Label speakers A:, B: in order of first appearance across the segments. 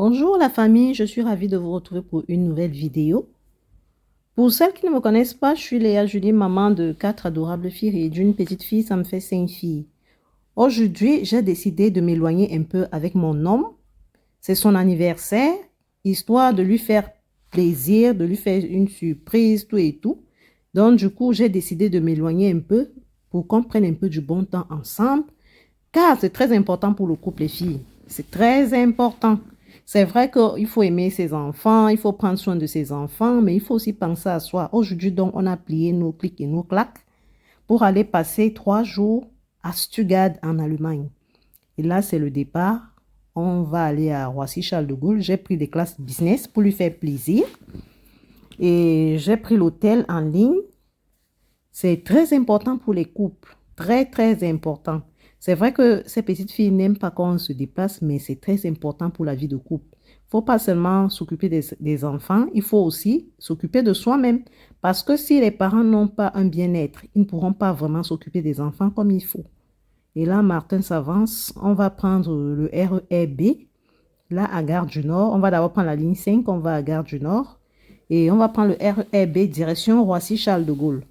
A: Bonjour la famille, je suis ravie de vous retrouver pour une nouvelle vidéo. Pour celles qui ne me connaissent pas, je suis Léa Julie, maman de 4 adorables filles et d'une petite fille, ça me fait 5 filles. Aujourd'hui, j'ai décidé de m'éloigner un peu avec mon homme. C'est son anniversaire, histoire de lui faire plaisir, de lui faire une surprise, tout et tout. Donc du coup, j'ai décidé de m'éloigner un peu pour qu'on prenne un peu du bon temps ensemble. Car c'est très important pour le couple, les filles. C'est très important. C'est vrai qu'il faut aimer ses enfants, il faut prendre soin de ses enfants, mais il faut aussi penser à soi. Aujourd'hui, donc, on a plié nos clics et nos claques pour aller passer 3 jours à Stuttgart en Allemagne. Et là, c'est le départ. On va aller à Roissy-Charles de Gaulle. J'ai pris des classes business pour lui faire plaisir. Et j'ai pris l'hôtel en ligne. C'est très important pour les couples. Très, très important. C'est vrai que ces petites filles n'aiment pas quand on se déplace, mais c'est très important pour la vie de couple. Il ne faut pas seulement s'occuper des enfants, il faut aussi s'occuper de soi-même. Parce que si les parents n'ont pas un bien-être, ils ne pourront pas vraiment s'occuper des enfants comme il faut. Et là, Martin s'avance. On va prendre le RER B, là à Gare du Nord. On va d'abord prendre la ligne 5, on va à Gare du Nord. Et on va prendre le RER B direction Roissy-Charles de Gaulle.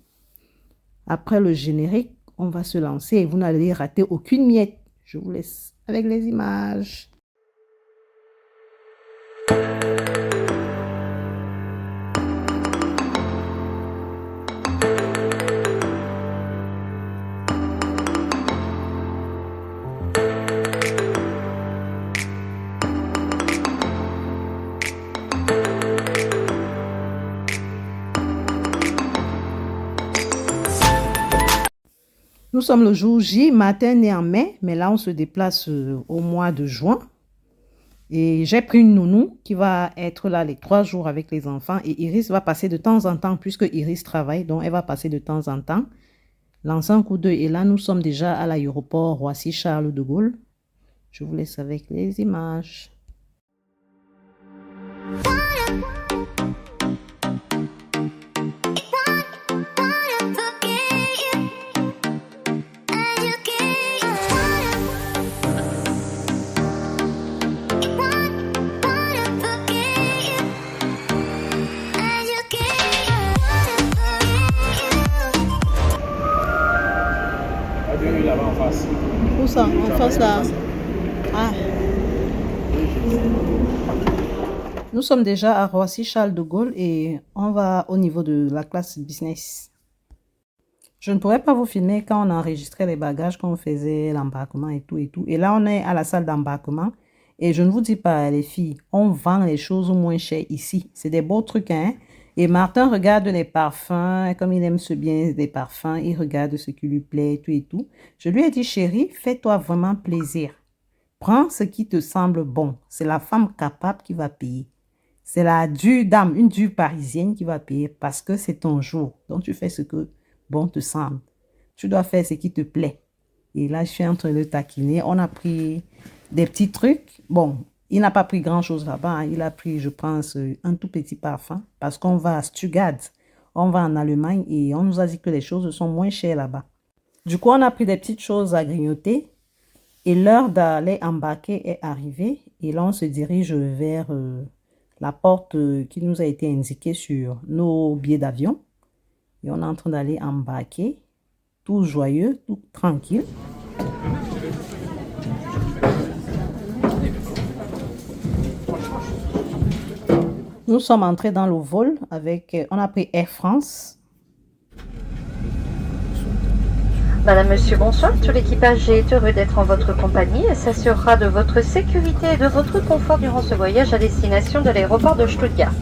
A: Après le générique, on va se lancer et vous n'allez rater aucune miette. Je vous laisse avec les images. Nous sommes le jour J, matin né en mai, mais là on se déplace au mois de juin. Et j'ai pris une nounou qui va être là les 3 jours avec les enfants. Et Iris va passer de temps en temps, puisque Iris travaille, donc elle va passer de temps en temps. Lancer un coup d'œil. Et là, nous sommes déjà à l'aéroport Roissy-Charles de Gaulle. Je vous laisse avec les images.
B: Là-bas en face.
A: Où ça? En face là? Ah. Nous sommes déjà à Roissy-Charles de Gaulle et on va au niveau de la classe business. Je ne pourrais pas vous filmer quand on enregistrait les bagages, quand on faisait l'embarquement et tout et tout. Et là, on est à la salle d'embarquement. Et je ne vous dis pas, les filles, on vend les choses moins chères ici. C'est des beaux trucs, hein? Et Martin regarde les parfums, comme il aime ce bien des parfums, il regarde ce qui lui plaît, tout et tout. Je lui ai dit, chérie, fais-toi vraiment plaisir. Prends ce qui te semble bon. C'est la femme capable qui va payer. C'est la dure dame, une dure parisienne qui va payer parce que c'est ton jour. Donc, tu fais ce que bon te semble. Tu dois faire ce qui te plaît. Et là, je suis en train de le taquiner. On a pris des petits trucs. Bon, il n'a pas pris grand-chose là-bas. Hein. Il a pris, je pense, un tout petit parfum parce qu'on va à Stuttgart. On va en Allemagne et on nous a dit que les choses sont moins chères là-bas. Du coup, on a pris des petites choses à grignoter et l'heure d'aller embarquer est arrivée. Et là, on se dirige vers la porte qui nous a été indiquée sur nos billets d'avion. Et on est en train d'aller embarquer, tout joyeux, tout tranquille. Nous sommes entrés dans le vol avec, on a pris Air France.
C: Madame, Monsieur, bonsoir. Tout l'équipage est heureux d'être en votre compagnie et s'assurera de votre sécurité et de votre confort durant ce voyage à destination de l'aéroport de Stuttgart.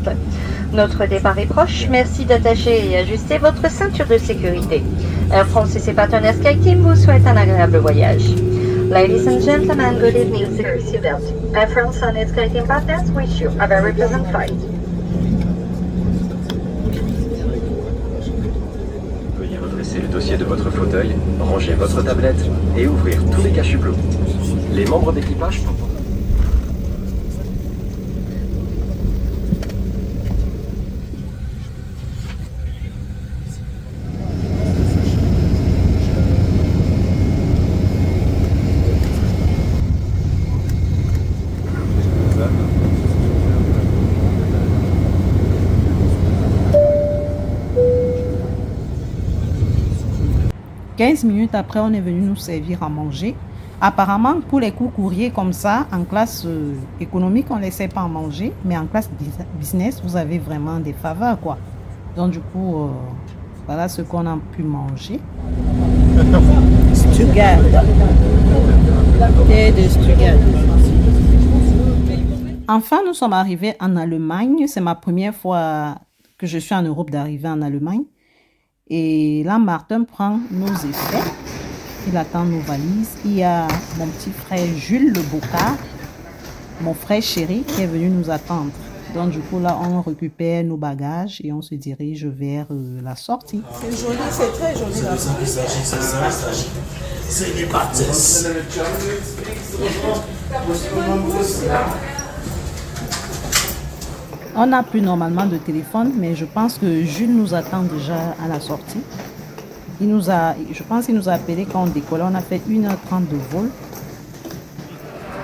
C: Notre départ est proche. Merci d'attacher et ajuster votre ceinture de sécurité. Air France et ses partenaires SkyTeam vous souhaitent un agréable voyage. Ladies and gentlemen, good evening. Secure your seatbelt. Air France and its SkyTeam partners wish you a very pleasant flight.
D: Redressez le dossier de votre fauteuil, rangez votre tablette et ouvrir tous les cache-hublots. Les membres d'équipage sont...
A: 15 minutes après, on est venu nous servir à manger. Apparemment, pour les cours courriers comme ça, en classe économique, on ne laissait pas en manger. Mais en classe business, vous avez vraiment des faveurs, quoi. Donc, du coup, voilà ce qu'on a pu manger. Stuttgart. Et de Stuttgart. Enfin, nous sommes arrivés en Allemagne. C'est ma première fois que je suis en Europe d'arriver en Allemagne. Et là, Martin prend nos effets. Il attend nos valises. Il y a mon petit frère Jules Le Bocard, mon frère chéri, qui est venu nous attendre. Donc, du coup, là, on récupère nos bagages et on se dirige vers la sortie. C'est joli, c'est très joli. Là. C'est du baptême. On n'a plus normalement de téléphone, mais je pense que Jules nous attend déjà à la sortie. Je pense qu'il nous a appelé quand on décollait. On a fait 1h30 de vol.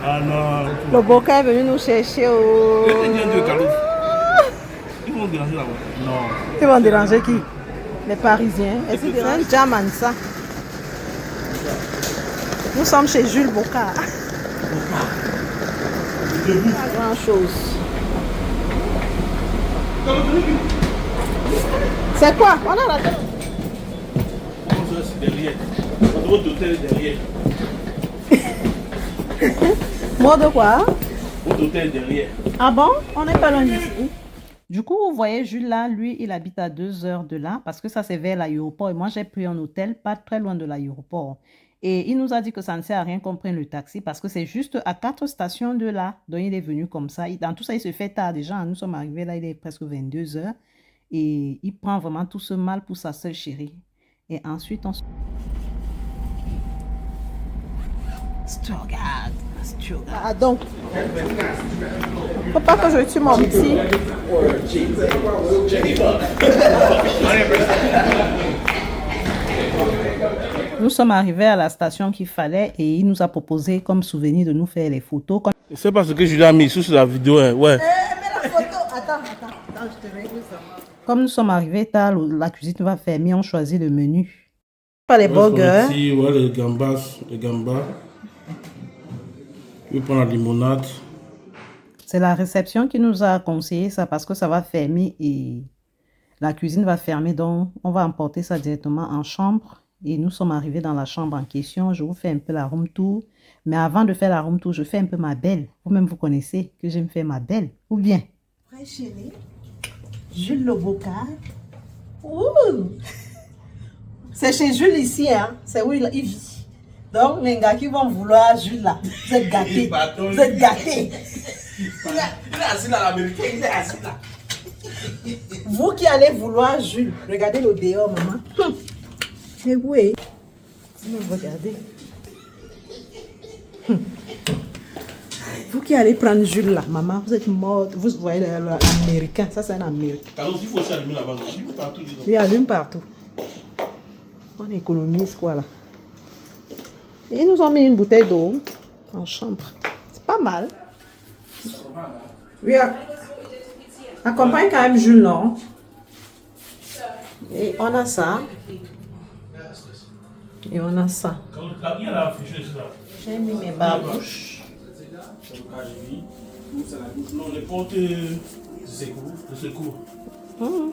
B: Ah non.
A: Le Boca est venu nous chercher au...
B: Ils vont déranger là-bas. Non.
A: Ils vont déranger qui? Les Parisiens. Est-ce que c'est un German ça? Nous sommes chez Jules Boca. Pas grand chose. C'est quoi? On a la tête.
B: C'est derrière. Votre hôtel est derrière.
A: Moi de quoi?
B: Votre hôtel est derrière.
A: Ah bon? On n'est pas loin d'ici. Du coup, vous voyez, Jules là, lui, il habite à 2 heures de là parce que ça, c'est vers l'aéroport. Et moi, j'ai pris un hôtel pas très loin de l'aéroport. Et il nous a dit que ça ne sert à rien qu'on prenne le taxi parce que c'est juste à 4 stations de là. Donc, il est venu comme ça. Dans tout ça, il se fait tard déjà. Nous sommes arrivés là, il est presque 22 heures. Et il prend vraiment tout ce mal pour sa seule chérie. Et ensuite, on se... Stuttgart. Ah, donc, faut pas que je tue mon petit. Nous sommes arrivés à la station qu'il fallait et il nous a proposé comme souvenir de nous faire les photos.
B: Je sais pas ce que je lui ai mis sur la vidéo. Hein. Ouais.
A: Mais la photo, attends, je te règle ça. Comme nous sommes arrivés tard, la cuisine va fermer, on choisit le menu. Pas les burgers.
B: Ici, ouais, les gambas. Je vais prendre la limonade.
A: C'est la réception qui nous a conseillé ça parce que ça va fermer et la cuisine va fermer. Donc, on va emporter ça directement en chambre. Et nous sommes arrivés dans la chambre en question. Je vous fais un peu la room tour. Mais avant de faire la room tour, je fais un peu ma belle. Vous-même, vous connaissez que j'aime faire ma belle. Ou bien? Frère chéri, Jules Le Bocard. C'est chez Jules ici, hein. C'est où il vit. Donc, les gars qui vont vouloir Jules là, vous êtes gâtés. Vous êtes gâtés.
B: Il est assis là, l'américain, il est assis là.
A: Vous qui allez vouloir Jules, regardez le dehors, maman. Mais oui, regardez. Vous qui allez prendre Jules là, maman, vous êtes morte. Vous voyez l'américain, ça c'est un américain.
B: Alors, il faut aussi allumer là-bas.
A: Il allume partout. On économise quoi là. Et ils nous ont mis une bouteille d'eau en chambre. C'est pas mal. Oui, accompagne quand même Jules, non? Et on a ça. Et on a ça. J'ai mis mes barbouches.
B: Non, les portes de secours.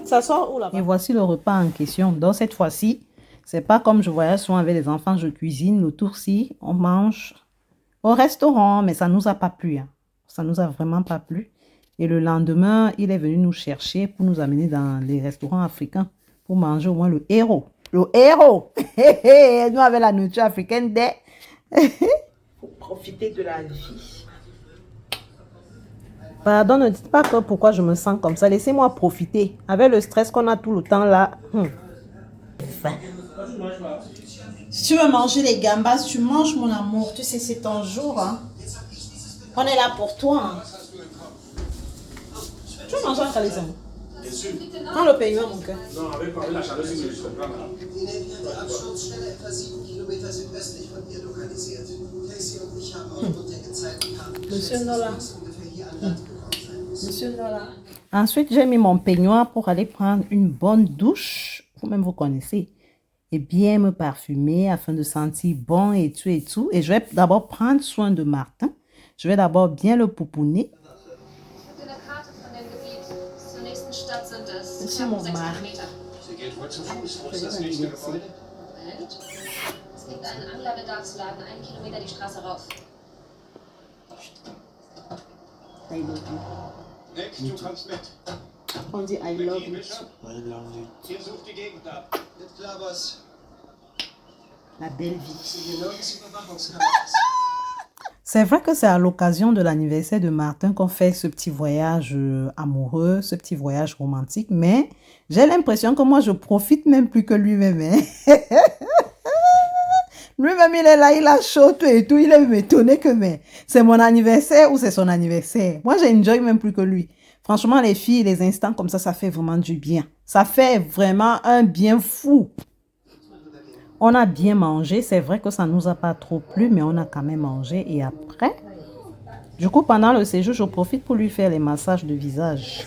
A: Ça sort où là-bas? Et voici le repas en question. Donc cette fois-ci, c'est pas comme je voyais souvent avec les enfants, je cuisine. Le tour-ci, on mange au restaurant, mais ça nous a pas plu. Hein. Ça nous a vraiment pas plu. Et le lendemain, il est venu nous chercher pour nous amener dans les restaurants africains pour manger au moins le héros. Le héros! Nous, avec la nourriture africaine, faut profiter de la vie. Pardon, ne dites pas que pourquoi je me sens comme ça. Laissez-moi profiter. Avec le stress qu'on a tout le temps là. Si tu veux manger les gambas, tu manges, mon amour. Tu sais, c'est ton jour. Hein. On est là pour toi. Hein. Tu veux manger un calisson? Bien sûr. Prends le paiement, mon cœur. Non, avec la chaleur, c'est que je comprends. Monsieur Nola. Monsieur Nola. Ensuite, j'ai mis mon peignoir pour aller prendre une bonne douche. Vous-même, vous connaissez. et bien me parfumer afin de sentir bon et tout et tout. Et je vais d'abord prendre soin de Martin. Je vais d'abord bien le pouponner. C'est mon mari.
E: Sie geht wohl zu Fuß. Wo ist das nächste Gebäude?
F: Moment. Es gibt einen Anglerbedarfsladen 1 Kilometer die Straße rauf.
A: I love
E: Nick, du kommst mit.
A: you. On dit I love you.
E: Bishop, ihr sucht die Gegend ab. Mit klar, was?
A: La belle vie.
E: Sie hier nirgends Überwachungskameras.
A: C'est vrai que c'est à l'occasion de l'anniversaire de Martin qu'on fait ce petit voyage amoureux, ce petit voyage romantique, mais j'ai l'impression que moi je profite même plus que lui-même. Hein? Lui-même il est là, il a chaud tout et tout, il est même étonné que mais c'est mon anniversaire ou c'est son anniversaire. Moi j'enjoy même plus que lui. Franchement les filles, les instants comme ça fait vraiment du bien. Ça fait vraiment un bien fou. On a bien mangé, c'est vrai que ça ne nous a pas trop plu, mais on a quand même mangé. Et après, du coup, pendant le séjour, je profite pour lui faire les massages de visage.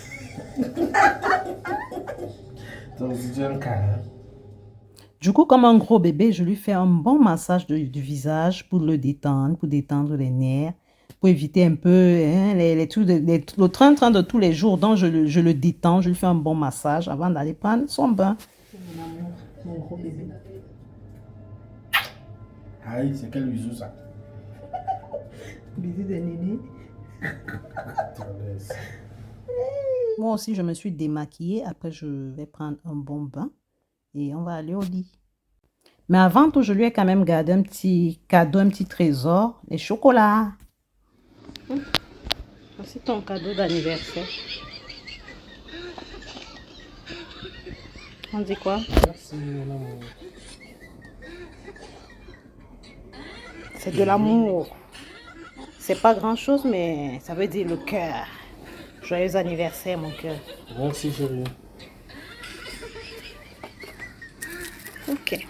A: Du coup, comme un gros bébé, je lui fais un bon massage du visage pour le détendre, pour détendre les nerfs, pour éviter un peu hein, le train-train de tous les jours. Donc, je le détends, je lui fais un bon massage avant d'aller prendre son bain. Mon amour, mon gros bébé.
B: Aïe, c'est quel bisou ça?
A: Bisous de néné. Moi aussi, je me suis démaquillée. Après, je vais prendre un bon bain et on va aller au lit. Mais avant tout, je lui ai quand même gardé un petit cadeau, un petit trésor, les chocolats. Voici ton cadeau d'anniversaire. On dit quoi?
B: Merci, mon amour.
A: C'est de l'amour. C'est pas grand chose, mais ça veut dire le cœur. Joyeux anniversaire, mon cœur.
B: Merci, chérie.
A: Ok.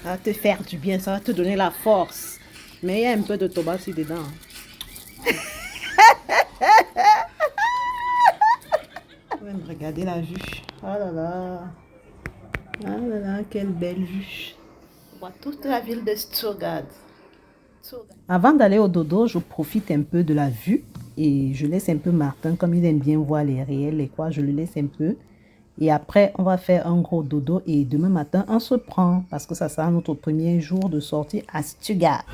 A: Ça va te faire du bien, ça va te donner la force. Mais il y a un peu de tobassi dedans. Je vais me regarder la vue. Oh là là. Ah là là, quelle belle vue. On voit toute la ville de Stuttgart. Avant d'aller au dodo, je profite un peu de la vue et je laisse un peu Martin, comme il aime bien voir les réels et quoi, je le laisse un peu. Et après, on va faire un gros dodo et demain matin, on se prend parce que ça sera notre premier jour de sortie à Stuttgart.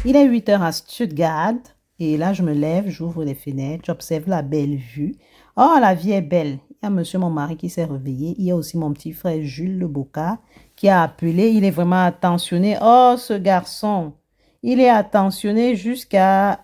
A: Il est 8 h à Stuttgart. Et là, je me lève, j'ouvre les fenêtres, j'observe la belle vue. Oh, la vie est belle. Il y a monsieur, mon mari, qui s'est réveillé. Il y a aussi mon petit frère Jules Le Boca qui a appelé. Il est vraiment attentionné. Oh, ce garçon. Il est attentionné jusqu'à...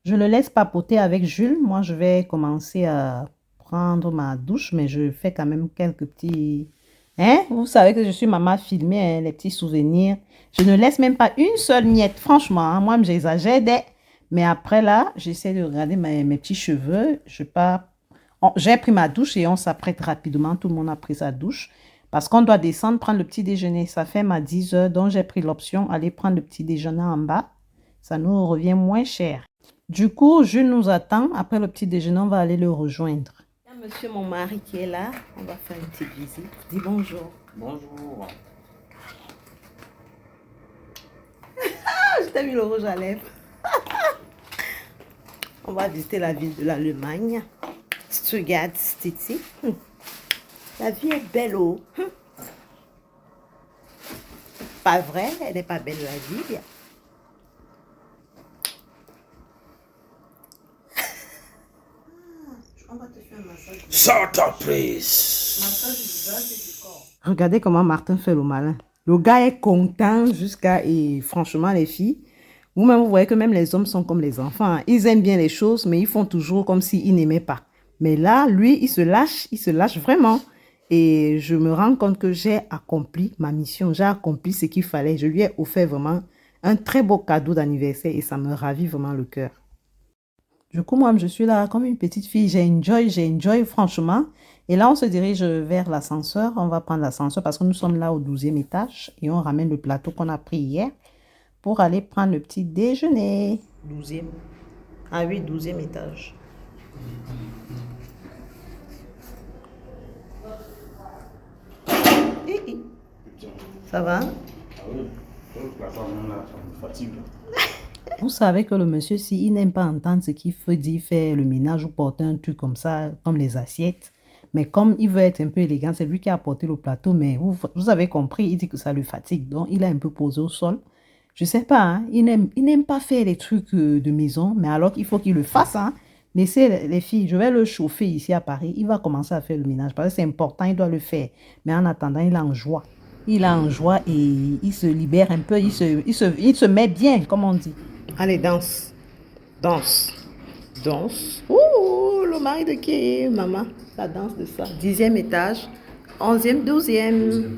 A: Je le laisse papoter avec Jules. Moi, je vais commencer à prendre ma douche, mais je fais quand même quelques petits... Hein? Vous savez que je suis maman filmée, hein, les petits souvenirs. Je ne laisse même pas une seule miette, franchement. Hein, moi, j'exagère. Mais après, là, j'essaie de regarder mes petits cheveux. J'ai pris ma douche et on s'apprête rapidement. Tout le monde a pris sa douche. Parce qu'on doit descendre, prendre le petit déjeuner. Ça fait ma 10 h, donc j'ai pris l'option aller prendre le petit déjeuner en bas. Ça nous revient moins cher. Du coup, Jules nous attend. Après le petit déjeuner, on va aller le rejoindre. Il y a monsieur, mon mari, qui est là. On va faire une petite visite. Dis bonjour.
B: Bonjour.
A: Je t'ai mis le rouge à lèvres. On va visiter la ville de l'Allemagne. Stuttgart City. La vie est belle, oh. Pas vrai, elle n'est pas belle la vie. On va te faire un massage.
B: Surprise.
A: Regardez comment Martin fait le malin. Le gars est content jusqu'à... Et franchement, les filles, vous-même, vous voyez que même les hommes sont comme les enfants. Hein. Ils aiment bien les choses, mais ils font toujours comme s'ils n'aimaient pas. Mais là, lui, il se lâche vraiment. Et je me rends compte que j'ai accompli ma mission. J'ai accompli ce qu'il fallait. Je lui ai offert vraiment un très beau cadeau d'anniversaire et ça me ravit vraiment le cœur. Du coup, moi, je suis là comme une petite fille. J'ai enjoy franchement. Et là, on se dirige vers l'ascenseur. On va prendre l'ascenseur parce que nous sommes là au 12e étage et on ramène le plateau qu'on a pris hier pour aller prendre le petit déjeuner. 12e. Ah oui, 12e étage. Ça va? Vous savez que le monsieur, si il n'aime pas entendre ce qu'il veut dire, faire le ménage ou porter un truc comme ça, comme les assiettes, mais comme il veut être un peu élégant, c'est lui qui a apporté le plateau, mais vous avez compris, il dit que ça le fatigue, donc il a un peu posé au sol. Je sais pas, hein, il n'aime pas faire les trucs de maison, mais alors qu'il faut qu'il le fasse, hein. Laissez les filles, je vais le chauffer ici à Paris, il va commencer à faire le ménage, parce que c'est important, il doit le faire. Mais en attendant, il est en joie. Il est en joie et il se libère un peu, il se met bien, comme on dit. Allez, danse. Danse. Danse. Ouh, le mari de qui, maman? La danse de ça. 10e étage. 11e, 12e.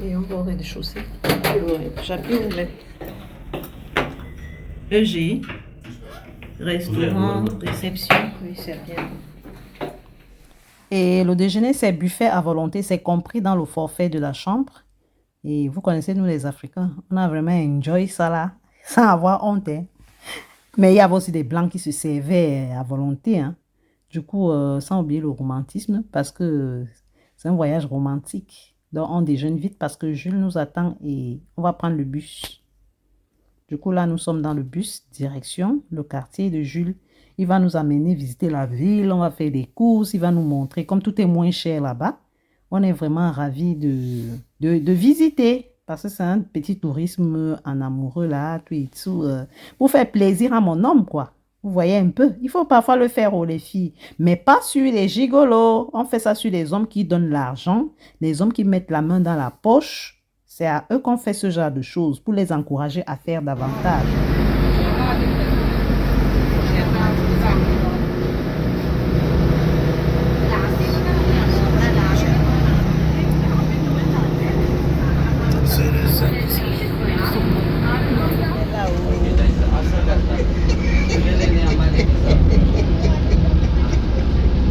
A: Et on va au rez-de-chaussée. J'appuie où mettre? EG. Restaurant, réception. Oui, c'est bien. Et le déjeuner, c'est buffet à volonté. C'est compris dans le forfait de la chambre. Et vous connaissez, nous les Africains, on a vraiment enjoy ça là, sans avoir honte. Hein. Mais il y avait aussi des Blancs qui se servaient à volonté. Hein. Du coup, sans oublier le romantisme, parce que c'est un voyage romantique. Donc, on déjeune vite parce que Jules nous attend et on va prendre le bus. Du coup, là, nous sommes dans le bus, direction le quartier de Jules. Il va nous amener visiter la ville, on va faire des courses, il va nous montrer. Comme tout est moins cher là-bas, on est vraiment ravis de visiter. Parce que c'est un petit tourisme en amoureux là, tout et tout. Pour faire plaisir à mon homme, quoi. Vous voyez un peu, il faut parfois le faire aux les filles, mais pas sur les gigolos. On fait ça sur les hommes qui donnent l'argent, les hommes qui mettent la main dans la poche. C'est à eux qu'on fait ce genre de choses pour les encourager à faire davantage.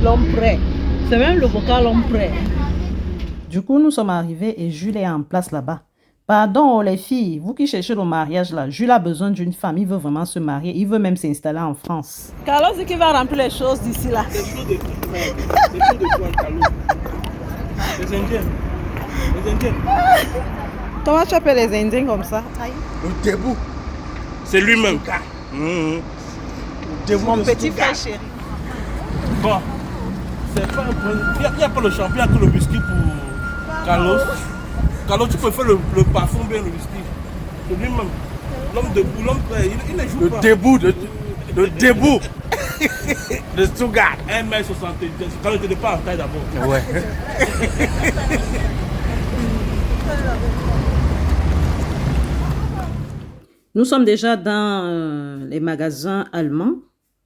A: L'homme prêt. C'est même le vocal l'homme prêt. Du coup, nous sommes arrivés et Jules est en place là-bas. Pardon les filles, vous qui cherchez le mariage là, Jules a besoin d'une femme, il veut vraiment se marier, il veut même s'installer en France. Carlos dit qu'il va remplir les choses d'ici là.
B: Les choses de quoi, Carlos? Les Indiens. Les Indiens.
A: Comment tu appelles les Indiens comme ça?
B: Le debout. C'est lui-même.
A: Mon petit frère chéri.
B: Bon. C'est pas un problème. Il n'y a pas le champion, il n'y a que le whisky pour Carlos. Carlos, tu peux faire le parfum bien, le whisky. C'est lui-même. L'homme debout, l'homme prêt, il ne joue pas.
G: Le debout de Stuttgart.
B: 1m70. Carlos n'était pas en taille d'abord.
G: Ouais.
A: Nous sommes déjà dans les magasins allemands.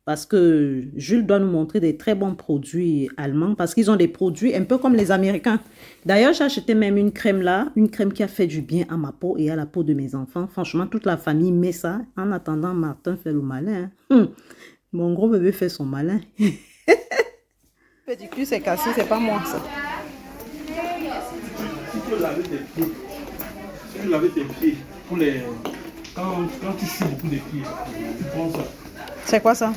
A: Parce que Jules doit nous montrer des très bons produits allemands. Parce qu'ils ont des produits un peu comme les Américains. D'ailleurs, j'ai acheté même une crème là. Une crème qui a fait du bien à ma peau et à la peau de mes enfants. Franchement, toute la famille met ça. En attendant, Martin fait le malin. Hein. Mon gros bébé fait son malin. Pédicure, c'est cassé. C'est pas moi ça.
B: Tu peux laver tes pieds. Tu peux laver tes pieds. Pour les... quand tu sues beaucoup des pieds, tu prends ça.
A: C'est quoi ça?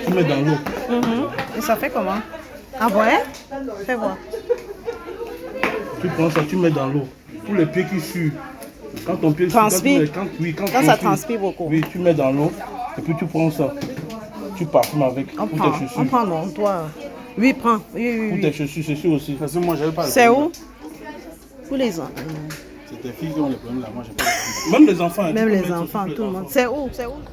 B: Tu mets dans l'eau.
A: Et ça fait comment? Ah ouais? Fais voir.
B: Tu prends ça, tu mets dans l'eau. Pour les pieds qui suent. Quand ton pied
A: transpire.
B: Quand
A: ça transpire beaucoup.
B: Oui, tu mets dans l'eau. Et puis tu prends ça. Tu parfumes avec.
A: On
B: pour
A: prend,
B: tes chaussures.
A: on prend non, toi. Oui, prends. Oui.
B: Pour tes chaussures, c'est sûr aussi.
G: Parce que moi, j'avais pas le
A: C'est
G: problème.
A: où? Pour les enfants.
G: C'est tes filles qui ont les problèmes là. Moi, j'ai pas le problème.
B: Même les enfants.
A: Même
B: tu peux
A: les
B: mettre
A: enfants,
B: sur
A: tout le monde. C'est où?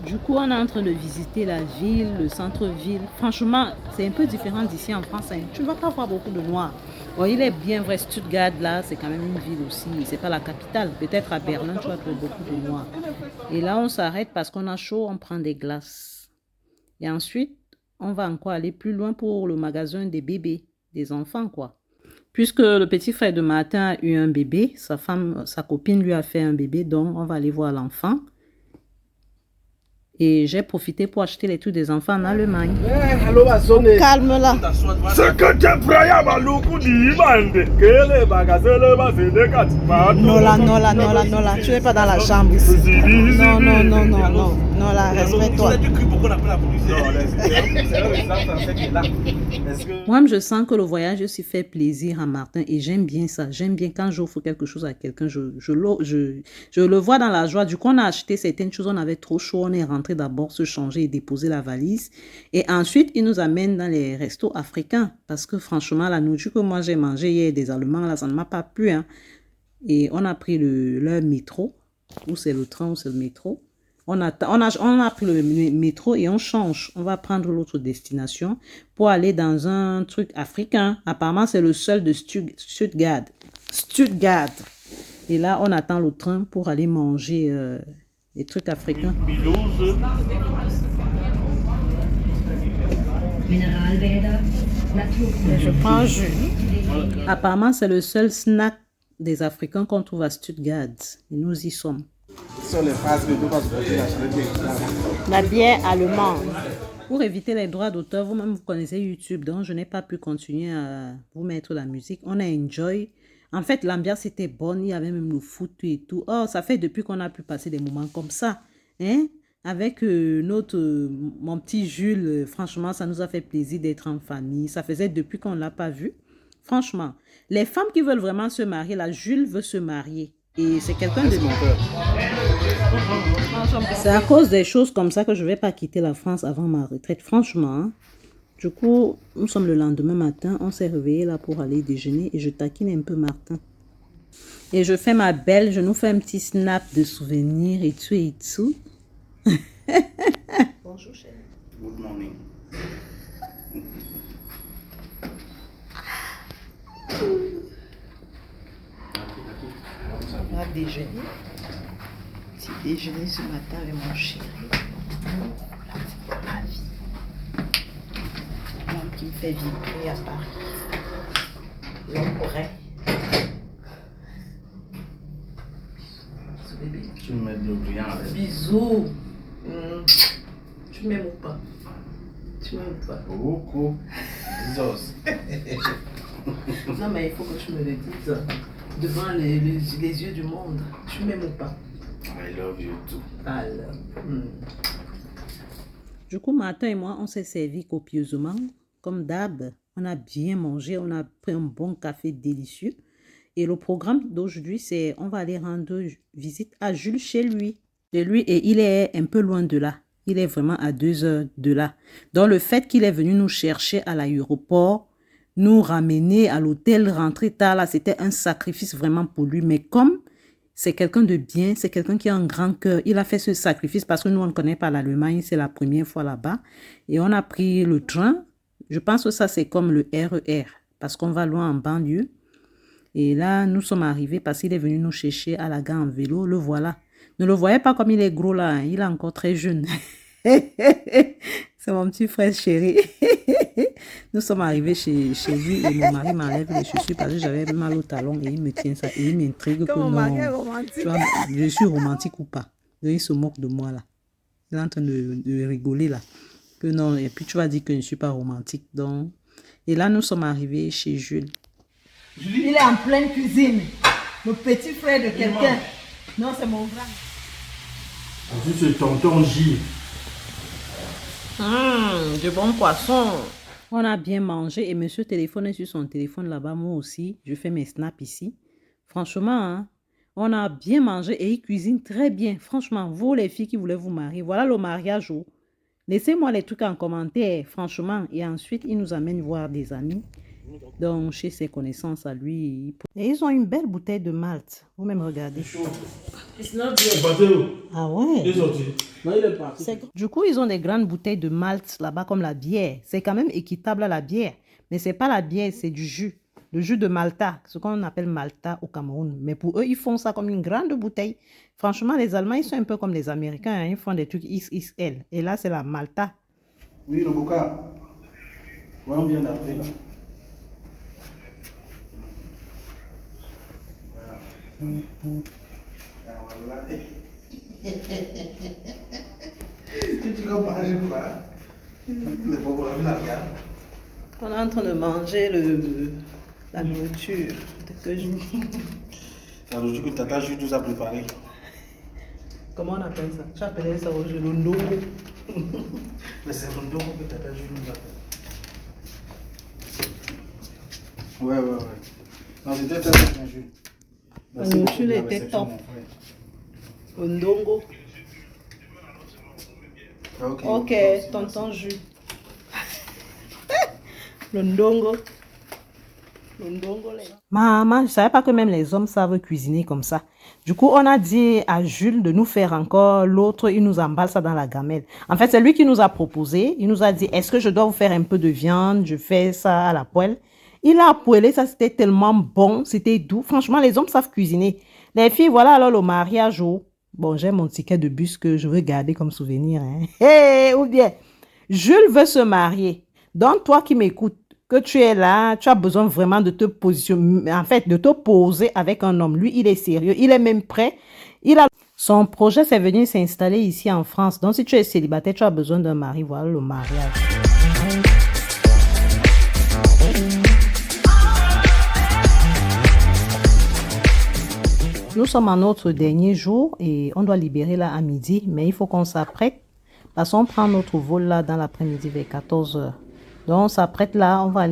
A: Du coup, on est en train de visiter la ville, le centre-ville. Franchement, c'est un peu différent d'ici en France. Hein. Tu ne vas pas voir beaucoup de noirs. Bon, il est bien vrai, Stuttgart, là, c'est quand même une ville aussi. C'est pas la capitale. Peut-être à Berlin, tu vas trouver beaucoup de noirs. Et là, on s'arrête parce qu'on a chaud, on prend des glaces. Et ensuite, on va encore aller plus loin pour le magasin des bébés, des enfants, quoi. Puisque le petit frère de Martin a eu un bébé, sa copine lui a fait un bébé, donc on va aller voir l'enfant. Et j'ai profité pour acheter les trucs des enfants en Allemagne. Calme là. Non là. Tu n'es pas dans la chambre ici. Non là, respecte-toi. Moi, je sens que le voyage aussi fait plaisir à Martin et j'aime bien ça. J'aime bien quand j'offre quelque chose à quelqu'un, je le vois dans la joie. Du coup, on a acheté certaines choses, on avait trop chaud, on est rentré d'abord se changer et déposer la valise. Et ensuite, il nous amène dans les restos africains parce que franchement, la nourriture que moi j'ai mangée hier des Allemands, là, ça ne m'a pas plu. Hein. Et on a pris leur métro, ou c'est le train ou c'est le métro. On a pris le métro et on change. On va prendre l'autre destination pour aller dans un truc africain. Apparemment, c'est le seul de Stuttgart. Et là, on attend le train pour aller manger des trucs africains. Je prends un jus. Apparemment, c'est le seul snack des Africains qu'on trouve à Stuttgart. Et nous y sommes. La bière allemande. Pour éviter les droits d'auteur, vous-même vous connaissez YouTube, donc je n'ai pas pu continuer à vous mettre la musique. On a enjoy. En fait, l'ambiance était bonne, il y avait même le foot et tout. Oh, ça fait depuis qu'on a pu passer des moments comme ça. Hein? Avec mon petit Jules, franchement, ça nous a fait plaisir d'être en famille. Ça faisait depuis qu'on ne l'a pas vu. Franchement, les femmes qui veulent vraiment se marier, là, Jules veut se marier. Et c'est quelqu'un de mon cœur. C'est à cause des choses comme ça que je ne vais pas quitter la France avant ma retraite. Franchement, hein. Du coup, nous sommes le lendemain matin. On s'est réveillé là pour aller déjeuner. Et je taquine un peu Martin. Et je fais ma belle. Je nous fais un petit snap de souvenirs et tout et tout. Bonjour, chérie.
G: Good morning.
A: On va déjeuner. Petit déjeuner ce matin avec mon chéri. La vie. L'homme qui me fait vibrer à Paris. L'homme vrai. Bisous bébé.
G: Tu me mets de l'eau bouillante avec.
A: Bisous. Tu m'aimes ou pas? Tu m'aimes ou pas?
G: Beaucoup. Jesus.
A: Non mais il faut que tu me le dises devant les yeux du monde. Tu m'aimes ou pas?
G: I love you too.
A: Alors. Du coup, Martin et moi, on s'est servi copieusement. Comme d'hab, on a bien mangé, on a pris un bon café délicieux. Et le programme d'aujourd'hui, c'est on va aller rendre visite à Jules chez lui. Et il est un peu loin de là. Il est vraiment à 2 heures de là. Donc, le fait qu'il est venu nous chercher à l'aéroport, nous ramener à l'hôtel, rentrer tard, là, c'était un sacrifice vraiment pour lui. Mais comme c'est quelqu'un de bien, c'est quelqu'un qui a un grand cœur, il a fait ce sacrifice parce que nous, on ne connaît pas l'Allemagne, c'est la première fois là-bas. Et on a pris le train. Je pense que ça, c'est comme le RER parce qu'on va loin en banlieue. Et là, nous sommes arrivés parce qu'il est venu nous chercher à la gare en vélo. Le voilà. Ne le voyez pas comme il est gros là, hein. Il est encore très jeune. C'est mon petit frère chéri. Nous sommes arrivés chez lui et mon mari m'enlève les chaussures parce que j'avais mal au talon et il me tient ça. Et il m'intrigue que non, tu vois, je suis romantique ou pas. Et il se moque de moi là. Il est en train de rigoler là. Que non, et puis tu vas dire que je ne suis pas romantique. Donc. Et là, nous sommes arrivés chez Jules.
H: Il est en pleine cuisine. Le petit frère de quelqu'un. Non, c'est mon frère.
G: Ensuite, c'est tonton J.
A: Du bon poisson. On a bien mangé et monsieur téléphone sur son téléphone là-bas. Moi aussi, je fais mes snaps ici. Franchement, hein, on a bien mangé et il cuisine très bien. Franchement, vous les filles qui voulez vous marier, voilà le mariage. Laissez-moi les trucs en commentaire, franchement. Et ensuite, il nous amène voir des amis. Donc, chez ses connaissances à lui. Et ils ont une belle bouteille de malt. Vous-même regardez. Ah ouais.
G: Il est sorti. Non, il est parti.
A: Du coup, ils ont des grandes bouteilles de malt là-bas comme la bière. C'est quand même équitable à la bière. Mais c'est pas la bière, c'est du jus. Le jus de Malta, ce qu'on appelle Malta au Cameroun. Mais pour eux, ils font ça comme une grande bouteille. Franchement, les Allemands, ils sont un peu comme les Américains. Hein. Ils font des trucs XXL. Et là, c'est la Malta.
G: Oui, le bocal. Ouais, on vient d'appeler là. Voilà. Tu vas manger quoi? Le bocal, la regarde.
A: On est en train de manger la nourriture que je...
G: La nourriture que Tata Jules nous a préparée.
A: Comment on appelle ça? J'appelais ça au jeu le ndongo.
G: Mais c'est le ndongo que Tata Jules nous a fait. Ouais. Non, c'était très bien, Jules.
A: La nourriture était top. Le ndongo. Ok, tonton Jules. Le ndongo. Maman, je ne savais pas que même les hommes savent cuisiner comme ça. Du coup, on a dit à Jules de nous faire encore l'autre. Il nous emballe ça dans la gamelle. En fait, c'est lui qui nous a proposé. Il nous a dit, est-ce que je dois vous faire un peu de viande? Je fais ça à la poêle. Il a poêlé, ça c'était tellement bon. C'était doux. Franchement, les hommes savent cuisiner. Les filles, voilà alors le mariage. Bon, j'ai mon ticket de bus que je veux garder comme souvenir. Hein. Hey, ou bien, Jules veut se marier. Donc, toi qui m'écoutes, que tu es là, tu as besoin vraiment de te positionner, en fait, de te poser avec un homme. Lui, il est sérieux, il est même prêt. Son projet, c'est venir s'installer ici en France. Donc, si tu es célibataire, tu as besoin d'un mari. Voilà le mariage. Nous sommes à notre dernier jour et on doit libérer là à midi, mais il faut qu'on s'apprête parce qu'on prend notre vol là dans l'après-midi vers 14 h. Donc, on s'apprête là, on va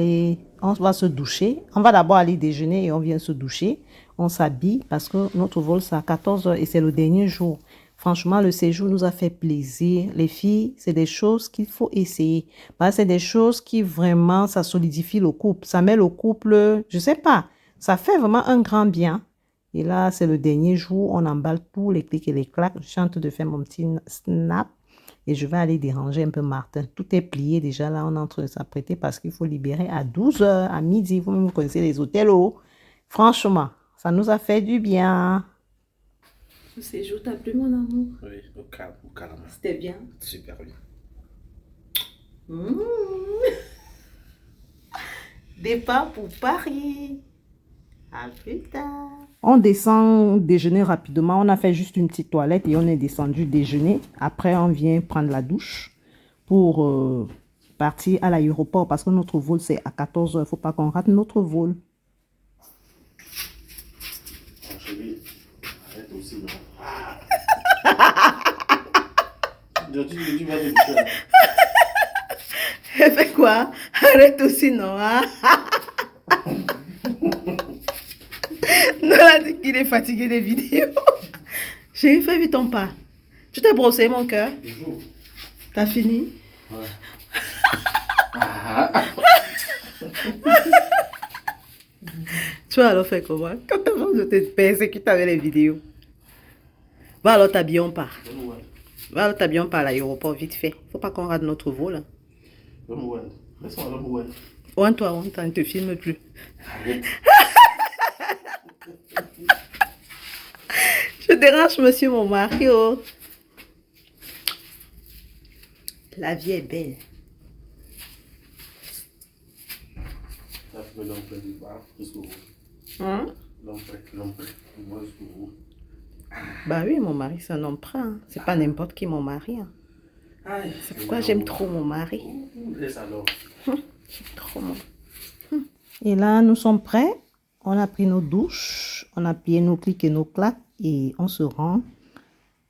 A: se doucher. On va d'abord aller déjeuner et on vient se doucher. On s'habille parce que notre vol, c'est à 14 h et c'est le dernier jour. Franchement, le séjour nous a fait plaisir. Les filles, c'est des choses qu'il faut essayer. Parce que c'est des choses qui vraiment, ça solidifie le couple. Ça met le couple, je sais pas, ça fait vraiment un grand bien. Et là, c'est le dernier jour, on emballe tous les clics et les claques. Je suis en train de faire mon petit snap. Et je vais aller déranger un peu Martin. Tout est plié déjà. Là, on est en train de s'apprêter parce qu'il faut libérer à 12 h, à midi. Vous connaissez les hôtels. Franchement, ça nous a fait du bien. Ce séjour t'a plu, mon amour?
B: Oui, au calme.
A: C'était bien?
B: Super bien.
A: Départ pour Paris. À plus tard. On descend déjeuner rapidement. On a fait juste une petite toilette et on est descendu déjeuner. Après, on vient prendre la douche pour partir à l'aéroport parce que notre vol, c'est à 14 h. Il ne faut pas qu'on rate notre vol.
G: Oh, chérie, arrête aussi, non? Tu vas te doucher là.
A: Elle fait quoi? Arrête aussi, non? Hein? Non, elle a dit qu'il est fatigué des vidéos. J'ai fait vite ton pas. Tu t'es brossé mon cœur? T'as fini?
G: Ouais.
A: Tu vas alors faire comment? Quand t'as besoin de te persécuter avec les vidéos. Va alors t'habiller, on part. Va alors t'habiller, on part à l'aéroport vite fait. Faut pas qu'on rate notre vol. Ou toi, on ne te filme plus. Arrête. Je dérange monsieur mon mari. Oh. La vie est belle. Hein? Bah oui, mon mari, c'est un homme prêt. Hein. C'est pas n'importe qui mon mari. Hein. C'est pourquoi j'aime trop mon mari. J'aime trop mon... Et là, nous sommes prêts. On a pris nos douches, on a plié nos clics et nos claques et on se rend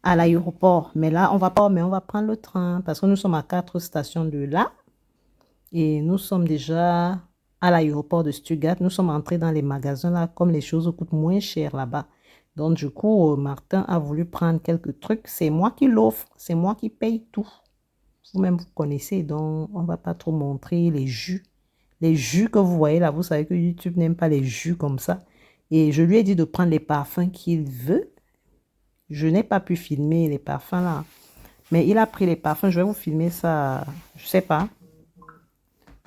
A: à l'aéroport. Mais là, on va prendre le train parce que nous sommes à 4 stations de là. Et nous sommes déjà à l'aéroport de Stuttgart. Nous sommes entrés dans les magasins là, comme les choses coûtent moins cher là-bas. Donc du coup, Martin a voulu prendre quelques trucs. C'est moi qui l'offre, c'est moi qui paye tout. Vous-même, vous connaissez, donc on ne va pas trop montrer les jus. Les jus que vous voyez là, vous savez que YouTube n'aime pas les jus comme ça. Et je lui ai dit de prendre les parfums qu'il veut. Je n'ai pas pu filmer les parfums là. Mais il a pris les parfums. Je vais vous filmer ça. Je sais pas.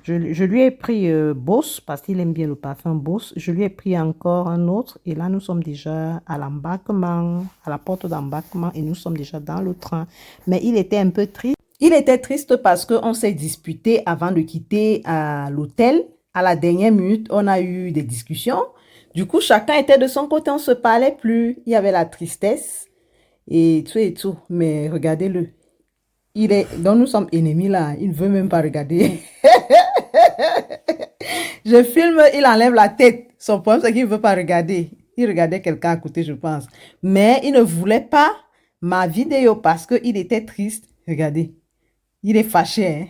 A: Je lui ai pris Boss parce qu'il aime bien le parfum Boss. Je lui ai pris encore un autre. Et là, nous sommes déjà à l'embarquement, à la porte d'embarquement. Et nous sommes déjà dans le train. Mais il était un peu triste. Il était triste parce qu'on s'est disputé avant de quitter l'hôtel. À la dernière minute, on a eu des discussions. Du coup, chacun était de son côté, on ne se parlait plus. Il y avait la tristesse et tout et tout. Mais regardez-le. Donc nous sommes ennemis là. Il ne veut même pas regarder. Je filme, il enlève la tête. Son problème, c'est qu'il ne veut pas regarder. Il regardait quelqu'un à côté, je pense. Mais il ne voulait pas ma vidéo parce qu'il était triste. Regardez. Il est fâché. Hein?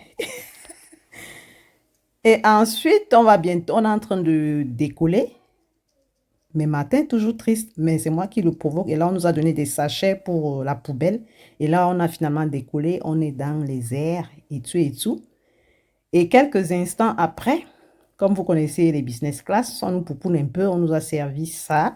A: Et ensuite, on est en train de décoller. Mais Martin, toujours triste. Mais c'est moi qui le provoque. Et là, on nous a donné des sachets pour la poubelle. Et là, on a finalement décollé. On est dans les airs et tout et tout. Et quelques instants après, comme vous connaissez les business class, on nous poupoune un peu. On nous a servi ça.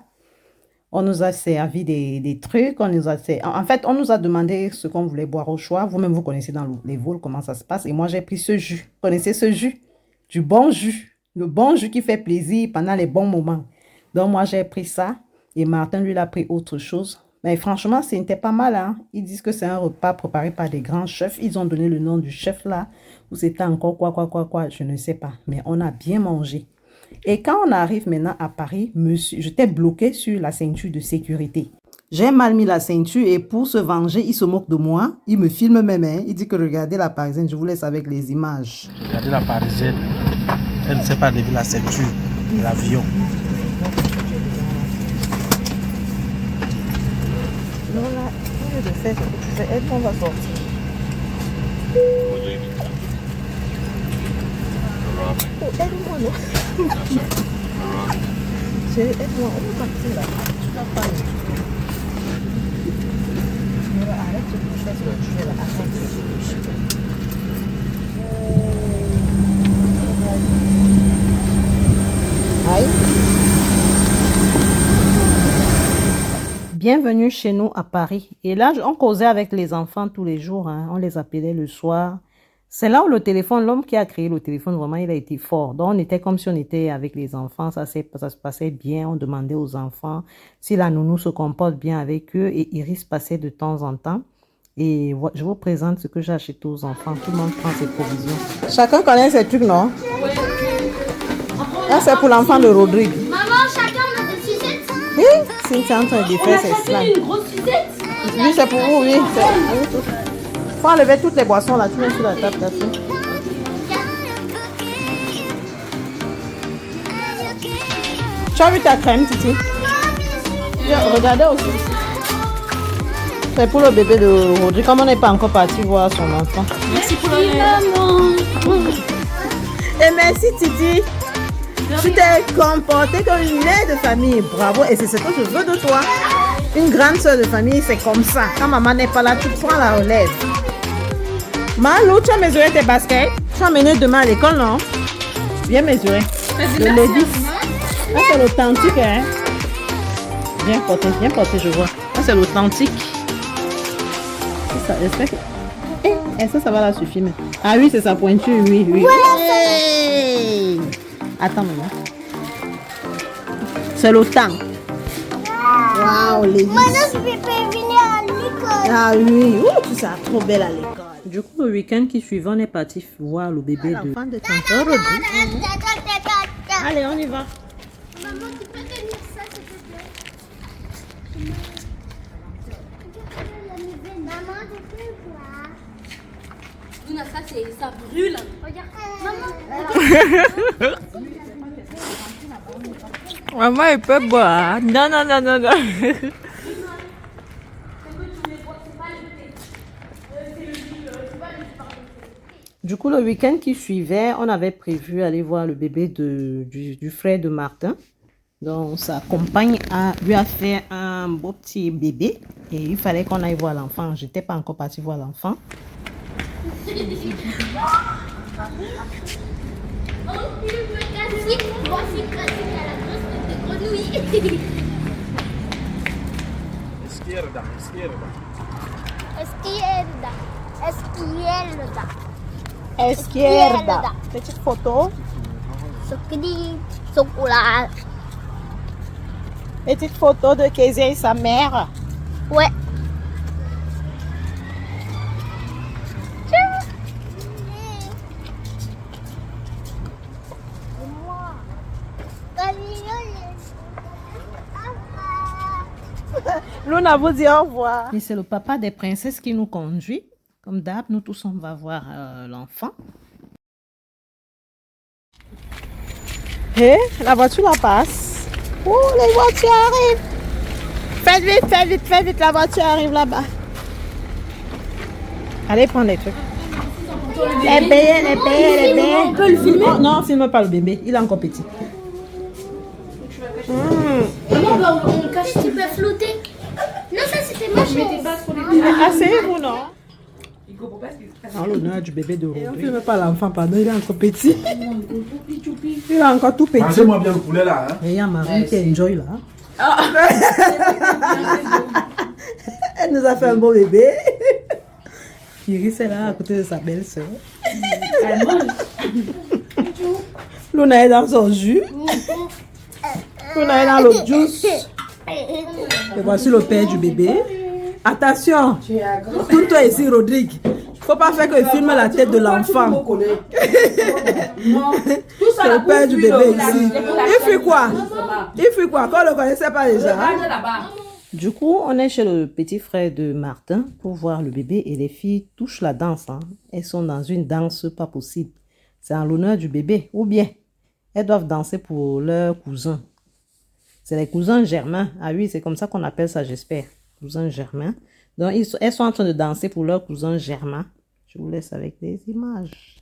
A: On nous a servi des trucs. En fait, on nous a demandé ce qu'on voulait boire au choix. Vous-même, vous connaissez dans les vols comment ça se passe. Et moi, j'ai pris ce jus. Vous connaissez ce jus? Du bon jus. Le bon jus qui fait plaisir pendant les bons moments. Donc, moi, j'ai pris ça. Et Martin, lui, il a pris autre chose. Mais franchement, c'était pas mal. Hein? Ils disent que c'est un repas préparé par des grands chefs. Ils ont donné le nom du chef là. Ou c'était encore quoi. Je ne sais pas. Mais on a bien mangé. Et quand on arrive maintenant à Paris, j'étais bloquée sur la ceinture de sécurité. J'ai mal mis la ceinture et pour se venger, il se moque de moi. Il me filme même. Hein. Il dit que regardez la Parisienne, je vous laisse avec les images.
B: Regardez la Parisienne. Elle ne sait pas lever la ceinture de l'avion.
A: Non, là, au lieu de faire ce que tu fais, elle, on va sortir. Oh, aide-moi, non? Aide-moi, on va partir là. Tu vas pas. Arrête de faire ce que tu fais là. Arrête. Aïe. Bienvenue chez nous à Paris. Et là, on causait avec les enfants tous les jours. Hein. On les appelait le soir. C'est là où le téléphone, l'homme qui a créé le téléphone, vraiment, il a été fort. Donc, on était comme si on était avec les enfants. Ça se passait bien. On demandait aux enfants si la nounou se comporte bien avec eux. Et Iris passait de temps en temps. Et je vous présente ce que j'ai acheté aux enfants. Tout le monde prend ses provisions. Chacun connaît ses trucs, non? Oui. Là, c'est pour l'enfant de Rodrigue.
I: Maman, chacun a des sucettes.
A: Oui, c'est en train de faire ses slimes.
I: Une grosse sucette.
A: Oui, c'est pour vous, oui. Faut enlever toutes les boissons là, tu mets sur la table là. Tu as vu ta crème, Titi? Regardez aussi. C'est pour le bébé de Rodrigue. Comme on n'est pas encore parti voir son enfant.
I: Merci pour maman.
A: Et merci Titi. Tu t'es comportée comme une mère de famille. Bravo. Et c'est ce que je veux de toi. Une grande soeur de famille, c'est comme ça. Quand maman n'est pas là, tu prends la relève. Malou, tu as mesuré tes baskets? Tu as mené demain à l'école, non? Bien mesuré. Le lady. Ah, c'est l'authentique, hein? Bien porté, je vois. Ah, c'est l'authentique. J'espère que... Est-ce que ça va la suffire? Ah oui, c'est sa pointure, oui. Hey! Attends, maman. C'est l'autant. Waouh, les
I: Maintenant, je vais venir à l'école.
A: Ah oui, tu seras trop belle à l'école. Du coup, le week-end qui suivait, on est parti voir le bébé de tonton Rodrigue. Allez, on y va.
I: Maman, tu peux tenir ça, s'il te plaît? Maman, tu peux voir?
F: Luna, ça brûle.
I: Regarde. Maman.
H: Maman, elle peut boire. Non.
A: Du coup, le week-end qui suivait, on avait prévu aller voir le bébé du frère de Martin. Donc, sa compagne lui a fait un beau petit bébé. Et il fallait qu'on aille voir l'enfant. Je n'étais pas encore partie voir l'enfant. Izquierda. Petite photo. Petite photo de Kezia et sa mère.
I: Ouais.
A: Luna vous dit au revoir. Et c'est le papa des princesses qui nous conduit. Comme d'hab, nous tous, on va voir l'enfant. Et la voiture la passe. Oh, les voitures arrivent. Faites vite, faites vite, faites vite. La voiture arrive là-bas. Allez, prendre les trucs. Les bébés. On peut le filmer? Non, on filme pas le bébé. Il est encore petit.
I: Maman, on cache, tu peux flotter. Non, ça c'était ma chaise.
A: Asseyez-vous, non? En l'honneur du bébé de Rodrigue. On ne filme pas l'enfant, pardon, il est encore petit. Il est encore tout petit.
G: Mangez-moi bien le poulet là. Hein.
A: Et il y a Marie qui enjoy là. Elle nous a fait un beau bébé. Iris est là à côté de sa belle-sœur. Elle mange. Luna est dans son jus. Luna est dans l'autre juice. Et voici le père du bébé. Attention, tourne-toi ici, Rodrigue. Faut pas faire que je filme la tête de l'enfant. C'est le père du bébé ici. Il fait quoi? Il fait quoi? Qu'on ne le connaissait pas déjà. Du coup, on est chez le petit frère de Martin pour voir le bébé et les filles touchent la danse. Hein. Elles sont dans une danse pas possible. C'est en l'honneur du bébé. Ou bien, elles doivent danser pour leurs cousins. C'est les cousins germains. Ah oui, c'est comme ça qu'on appelle ça, j'espère. Cousins germains. Donc, elles sont en train de danser pour leurs cousins germains. Je vous laisse avec des images.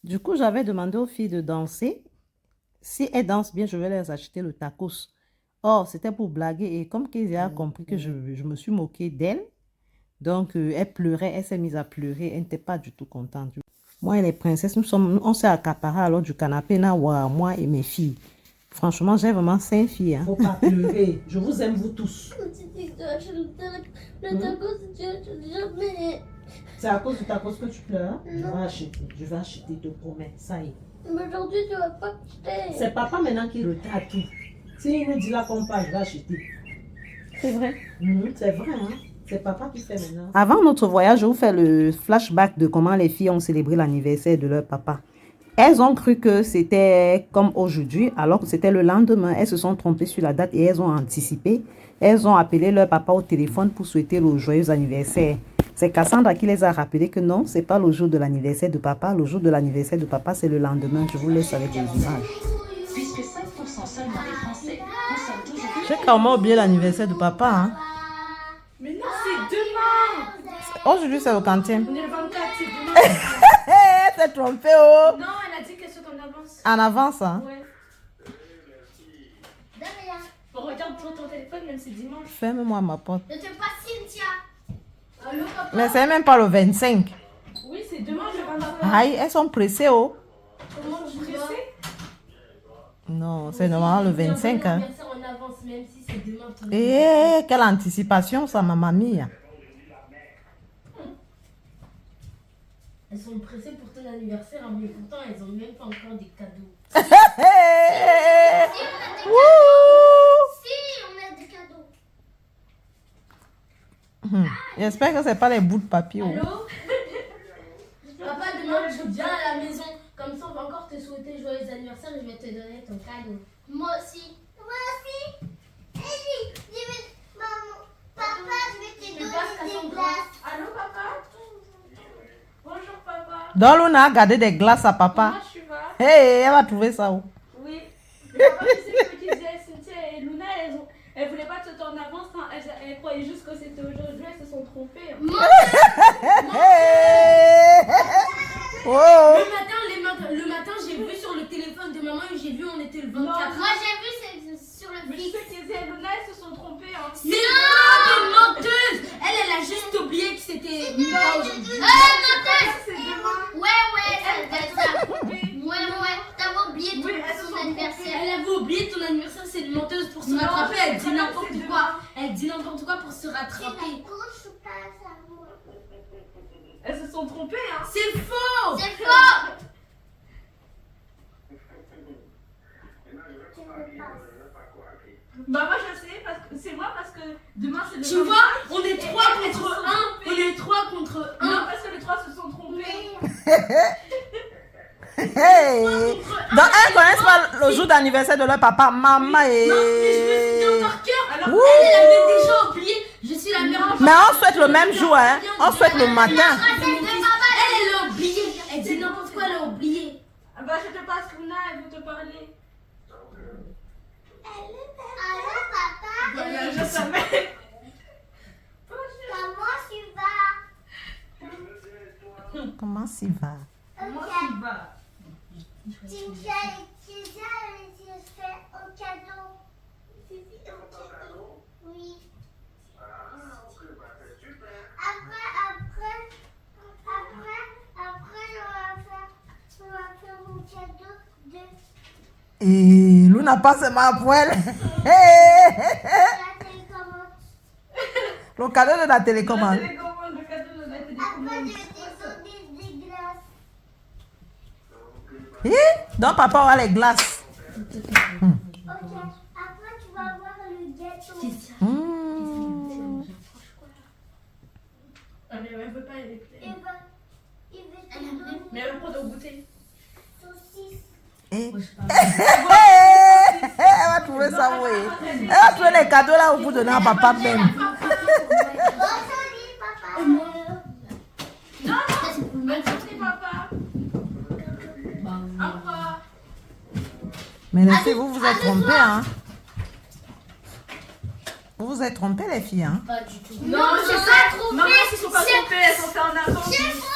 A: Du coup, j'avais demandé aux filles de danser. Si elles dansent bien, je vais leur acheter le tacos. Or, c'était pour blaguer. Et comme qu'ils ont compris que je me suis moquée d'elle, donc elle pleurait, elle s'est mise à pleurer. Elle n'était pas du tout contente. Moi et les princesses, on s'est accaparé alors du canapé, moi et mes filles. Franchement, j'ai vraiment 5 filles. Hein. Faut pas pleurer. Je vous aime, vous tous. C'est à cause de ta cause que tu pleures? Je vais acheter, je te promets, ça y est.
I: Mais aujourd'hui, tu vas pas acheter.
A: C'est papa maintenant qui retarde tout. S'il nous dit là qu'on part, je vais acheter. C'est vrai? C'est vrai, hein? C'est papa qui fait maintenant. Avant notre voyage, je vous fais le flashback de comment les filles ont célébré l'anniversaire de leur papa. Elles ont cru que c'était comme aujourd'hui, alors que c'était le lendemain. Elles se sont trompées sur la date et elles ont anticipé. Elles ont appelé leur papa au téléphone pour souhaiter le joyeux anniversaire. C'est Cassandra qui les a rappelé que non, c'est pas le jour de l'anniversaire de papa. Le jour de l'anniversaire de papa, c'est le lendemain. Je vous laisse avec les images.
J: Puisque 5% seulement des Français consomment toujours...
A: J'ai carrément oublié l'anniversaire de papa. Hein?
K: Mais non, c'est demain.
A: Aujourd'hui, c'est le 40e.
K: On est le 24, c'est demain.
A: Elle s'est trompée, oh.
K: Non, elle a dit qu'elle soit en avance.
A: En avance, hein?
K: Ouais. Bon, regarde pour ton téléphone, même c'est dimanche.
A: Ferme-moi ma porte.
I: Ne te pas Cynthia. Allô, papa.
A: Mais c'est même pas le 25.
K: Oui, c'est demain le 25.
A: Aïe, elles sont pressées, oh.
K: Comment je suis pressée?
A: Non, c'est normalement le 25. Hein.
K: En avance, même si c'est demain.
A: Et quelle anticipation, ça, ma mamie.
K: Elles sont pressées pour ton anniversaire, mais pourtant elles ont même pas encore des cadeaux.
I: Si, on a des cadeaux.
A: J'espère que c'est pas les bouts de papier.
K: Allô? Papa, demain je viens à la maison. Comme ça, on va encore te souhaiter joyeux anniversaire et je vais te donner ton cadeau.
I: Moi aussi. Moi aussi. Maman, papa, je vais te donner des glaces.
K: Allô, papa? Bonjour, papa.
A: Donc, on a gardé des glaces à papa.
K: Comment tu vas?
A: Hey, elle va trouver ça où?
K: Oui. Mais papa, tu sais ce qu'ils disaient, Cynthia et Luna, elles voulaient pas te tourner en avance. Hein. Elles croyaient juste que c'était aujourd'hui. Elles se sont trompées. Hein.
A: Oh.
K: Le matin, j'ai vu sur le téléphone de maman et j'ai vu on était le 24.
I: Moi, j'ai vu sur le
K: c'est
I: demain.
K: pas aujourd'hui. C'est demain.
I: Ouais, ça doit être ça. Ouais, t'avais oublié ton anniversaire.
L: Elle avait oublié ton anniversaire, c'est une menteuse pour se rattraper. Elle dit n'importe quoi. Elle dit n'importe quoi pour se rattraper.
K: Elles se sont trompées, hein.
L: C'est faux.
I: C'est faux.
K: Bah moi je sais, parce que c'est moi parce que demain c'est le...
L: Tu vois, on est 3 contre 1. On est 3 contre 1.
K: Non, parce que les 3 se sont trompés.
A: Hey. Donc elles connaissent pas le jour d'anniversaire de leur papa, maman et...
L: Non, mais je me souviens par cœur. Alors
A: Ouh.
L: elle avait déjà oublié. Je suis la mère.
A: Mais on souhaite le même jour, hein. On souhaite le matin.
L: Elle a oublié. Elle dit n'importe quoi, elle a oublié.
K: Ah bah je te passe Luna, elle veut te parler.
I: Allô, papa.
K: Voilà, je savais.
I: Comment tu vas?
A: Comment ça va?
K: Comment tu vas?
I: Tu as fait au cadeau. Oui. Après, on va faire mon cadeau de...
A: Et Luna passe ma poêle.
I: la télécommande.
A: Le cadeau de la télécommande.
K: Le cadeau de la
I: Après,
K: télécommande.
I: je vais des glaces.
A: Donc papa aura les glaces.
I: Ok. Après, tu vas avoir le gâteau.
K: Mais elle veut pas, elle est pleine.
I: Il va te donner
K: Mais elle veut prendre au goûter.
I: saucisse.
A: Elle va trouver ça, oui. Elle va trouver les cadeaux là pour donner à papa même.
I: Bonjour, papa.
K: Non, merci papa. Au revoir.
A: Mais les filles, vous vous êtes trompées, hein. Vous vous êtes trompées, les filles, hein.
L: Pas du tout.
K: Non, c'est ça. Maman, elles se sont pas trompées, elles sont fait en avance.
I: C'est faux.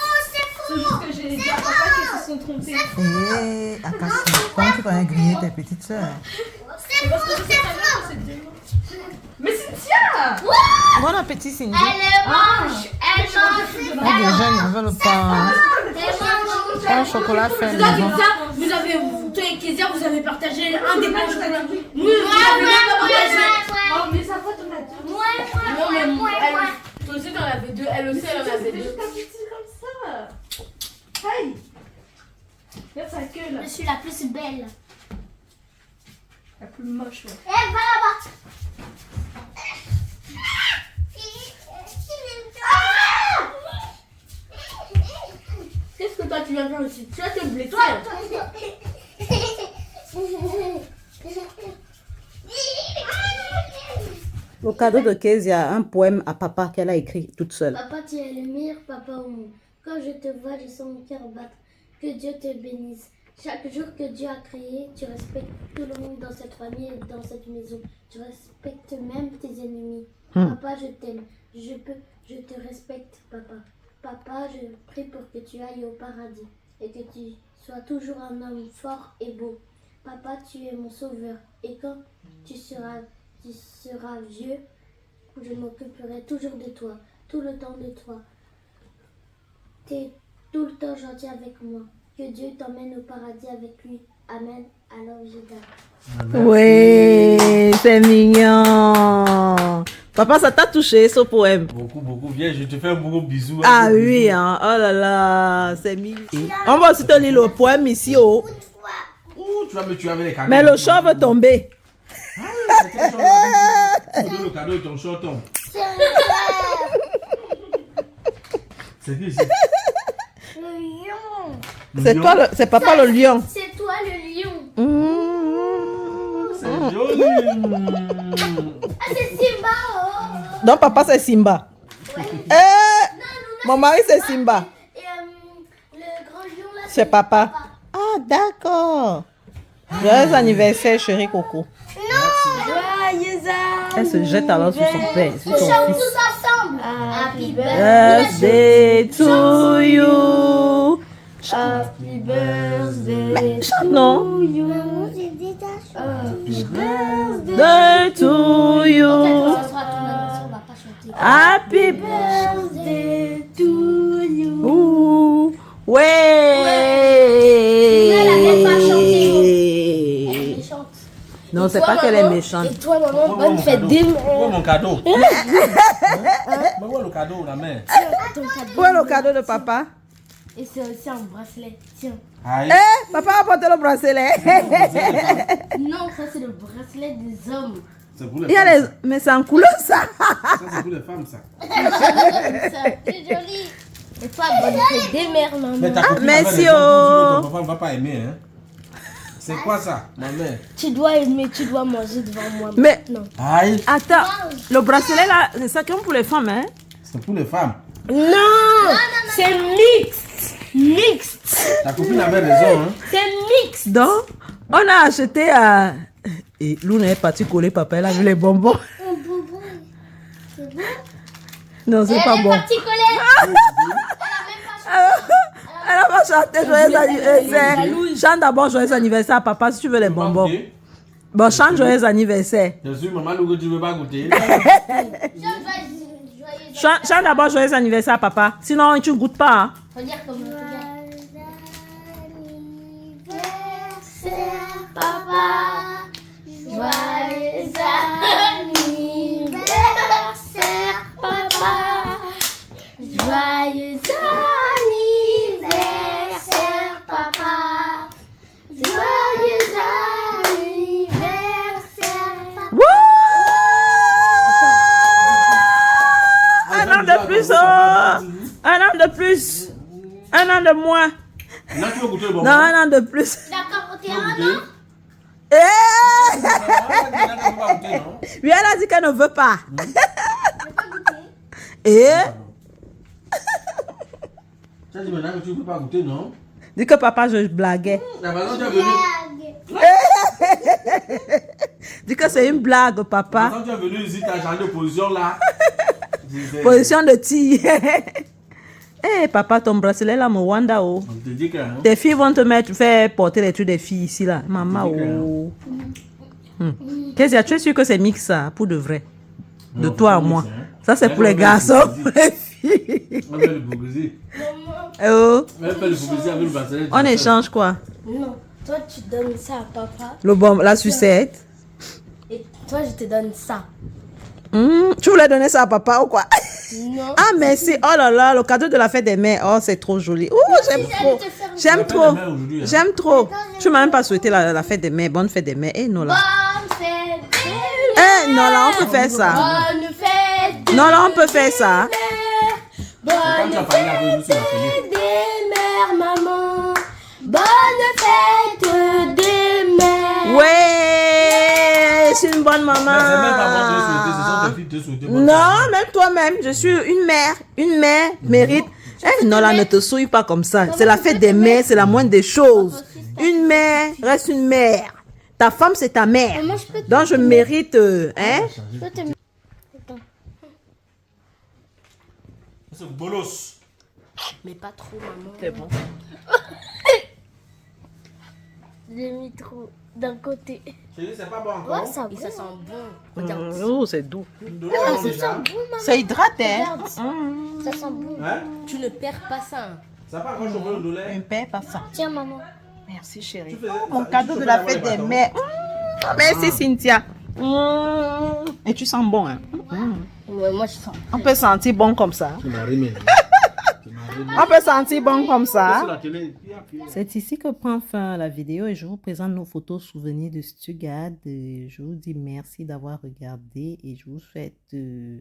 K: C'est juste que j'ai dit à papa qu'elles se sont trompées.
A: Et Akassi, comment tu connais griller tes petites sœurs?
K: C'est parce que je sais très bien que c'est demain. Mais Cynthia!
A: Bon appétit, Cindy.
I: Elle mange.
A: Les jeunes ne veulent pas. Un chocolat fait
L: Vous avez
A: maison.
L: ça, vous avez, toi et Kezia, vous avez partagé un des bons chocolats. Nous, vous avez même pas partagé.
K: Oh, mais ça va, t'en as deux.
L: Non, mais toi aussi, t'en avais deux. Elle aussi, elle en avait deux.
K: Juste un petit comme ça. Aïe! Regarde sa queue là.
I: Je suis la plus belle.
K: La plus moche, ouais.
I: Eh, va là-bas.
L: Qu'est-ce que toi, tu viens faire ici? Tu vas te blesser.
A: Le cadeau de Kezia, un poème à papa qu'elle a écrit toute seule.
I: Papa, tu es le meilleur papa au monde. Quand je te vois, je sens mon cœur battre. Que Dieu te bénisse. Chaque jour que Dieu a créé, tu respectes tout le monde dans cette famille et dans cette maison. Tu respectes même tes ennemis. Papa, je t'aime. Je te respecte, papa. Papa, je prie pour que tu ailles au paradis et que tu sois toujours un homme fort et beau. Papa, tu es mon sauveur. Et quand tu seras vieux, je m'occuperai toujours de toi, tout le temps de toi. Tu es tout le temps gentil avec moi. Que Dieu t'emmène au paradis avec lui. Amen. Alors, Jida.
A: Oui, c'est mignon. Papa, ça t'a touché ce poème?
B: Beaucoup, beaucoup. Viens, je te fais un gros bisou.
A: Ah oui, hein. Oh là là, c'est mignon. On va aussi te lire le poème ici, oh.
B: Ouh, tu vas me tuer avec les cadeaux.
A: Mais le chat veut tomber.
B: C'est quel chat? Le cadeau et ton chat tombe. C'est qui ici?
I: Le lion.
A: C'est toi, c'est papa le lion.
I: C'est toi le lion.
B: C'est joli.
I: Ah, c'est Simba. Oh.
A: Donc papa c'est Simba. Mon mari c'est Simba.
I: Et le grand lion là.
A: C'est papa. Ah d'accord. Joyeux anniversaire chérie Coco.
I: Non.
A: Elle se jette alors sur son père. Sur
I: On
A: son
I: chante
A: fils.
I: tous ensemble. Happy
A: Birthday to you.
I: Happy birthday
A: Chante non.
I: Happy birthday
A: Birthday to you.
I: on va pas chanter.
A: Happy
I: birthday
A: Non, c'est pas qu'elle est méchante.
L: Et toi, maman, bonne fête des mères.
B: Où est mon cadeau? Mais où est le cadeau, la mère?
A: Où est le cadeau de papa?
L: Et c'est aussi un bracelet. Tiens.
B: Aïe.
A: Eh, papa a apporté le bracelet.
L: Non, ça c'est le bracelet des hommes.
B: C'est pour les
A: Il y a
B: femmes.
A: mais c'est en couleur ça.
B: Ça, c'est pour les femmes, ça.
L: C'est joli. Et toi, bonne fête des mères, maman.
B: Mais ta copine
A: merci,
B: avait raison,
A: oh.
B: ton papa ne va pas aimer, hein. C'est quoi ça, ma mère?
L: Tu dois aimer, tu dois manger devant moi.
A: Mais
L: non.
B: Aïe.
A: Attends, le bracelet là, c'est ça comme pour les femmes, hein?
B: C'est pour les femmes.
L: Non, c'est mixte. Mixte.
B: Ta copine avait raison, hein.
L: C'est mixte.
A: Donc, on a acheté à... Et Luna est partie coller papa, elle a vu les bonbons.
I: Un bonbon. C'est bon?
A: Non, c'est pas bon.
L: Parti coller.
A: Elle a pas chanté joyeux anniversaire. Chante d'abord joyeux anniversaire à papa si tu veux les bonbons. Bon, chante joyeux anniversaire.
B: Je suis maman, Louga, tu veux pas goûter?
A: Chante d'abord joyeux anniversaire à papa. Sinon, tu ne goûtes pas. Hein.
L: Faut dire comme
I: Anniversaire, papa. Joyeux anniversaire, papa. Joyeux anniversaire, papa. Joyeux anniversaire, papa.
A: Un an de plus, oh! Un an de plus. Un an de moins.
B: Là, tu veux goûter le bonbon?
A: Non, un an de plus.
I: D'accord,
B: Tu veux goûter?
A: Eh!
B: Non?
A: Oui, elle a dit qu'elle ne veut pas. Et?
B: Tu as dit maintenant que tu ne veux pas goûter, non?
A: Dis que papa, je blaguais.
B: La façon tu es venu.
A: Dis que c'est une blague,
B: La
A: papa.
B: façon tu es venu ici, tu as changé de position là.
A: Position de tige. Eh, papa, ton bracelet là, Mwanda, oh.
B: On te dit que. Hein?
A: Tes filles vont te faire porter les trucs des filles ici, là. Maman, oh. Qu'est-ce qu'il y a? Tu es sûr que c'est mix, ça, pour de vrai? De
B: Non,
A: toi à
B: c'est
A: moi.
B: mix, hein.
A: Ça, c'est pour les garçons, pour les filles.
B: On fait le bougouzi.
A: Oh.
B: On fait le bougouzi avec le bracelet.
A: On échange quoi?
L: Non, toi tu donnes ça à papa.
A: Le bon, la sucette.
L: Et toi je te donne ça.
A: Tu voulais donner ça à papa ou quoi?
L: Non.
A: Ah, merci. Oh là là, le cadeau de la fête des mères. Oh, c'est trop joli. Oh, j'aime trop. J'aime trop. J'aime trop. Tu m'as même pas souhaité la fête des mères. Bonne fête des mères. Eh, non, là.
L: Bonne fête des
A: Eh, non, là, on peut faire ça.
L: Bonne fête
A: Non, là, on peut faire ça.
L: Bonne fête des mères, maman. Bonne fête des mères.
A: Ouais, je suis une bonne maman.
B: Mais c'est même pas moi qui te souhaité, ce sont tes filles qui te souhaité.
A: Non, même toi-même. Je suis une mère. Une mère mérite. Eh, non, là, ne te souille pas comme ça. C'est la fête des mères, c'est la moindre des choses. Une mère reste une mère. Ta femme, c'est ta mère. Donc, je mérite. Hein?
B: C'est bolos.
L: Mais pas trop, maman.
A: C'est bon.
I: J'ai mis trop d'un côté.
B: Chérie, c'est pas bon encore.
I: Ouais, ça
L: Et ça sent bon. Regarde.
A: Oh, c'est doux.
I: Ah, ça sent bon, maman.
A: Ça hydrate, hein?
I: Regarde. Ça sent bon.
B: Hein?
L: Tu ne perds pas ça.
B: Ça n'a pas encore chauffé le douleur.
A: Un père pas ça.
I: Tiens, maman.
A: Merci, chérie.
B: Tu fais-
A: Oh, mon
B: tu
A: cadeau
B: fais
A: de la
B: d'abord
A: fête
B: les
A: des
B: bâtons.
A: mères. Merci, Cynthia. Et tu sens bon, hein?
L: Ouais, moi je sens.
A: On peut sentir bon comme ça.
B: Tu m'as rimé. Tu m'as rimé.
A: On peut sentir bon comme
B: Sur
A: ça.
B: la télé.
A: C'est ici que prend fin la vidéo et je vous présente nos photos souvenirs de Stuttgart. Je vous dis merci d'avoir regardé et je vous souhaite... je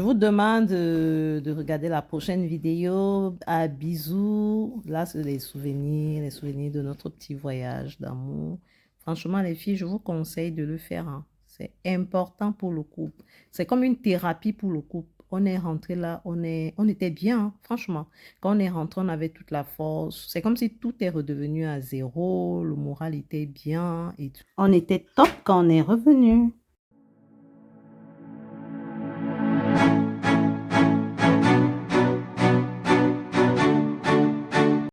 A: vous demande de regarder la prochaine vidéo. À bisous. Là, c'est les souvenirs de notre petit voyage d'amour. Franchement, les filles, je vous conseille de le faire. Hein. C'est important pour le couple. C'est comme une thérapie pour le couple. On est rentré là, on était bien, hein, franchement. Quand on est rentré, on avait toute la force. C'est comme si tout est redevenu à zéro. Le moral était bien. Et tout. On était top quand on est revenu.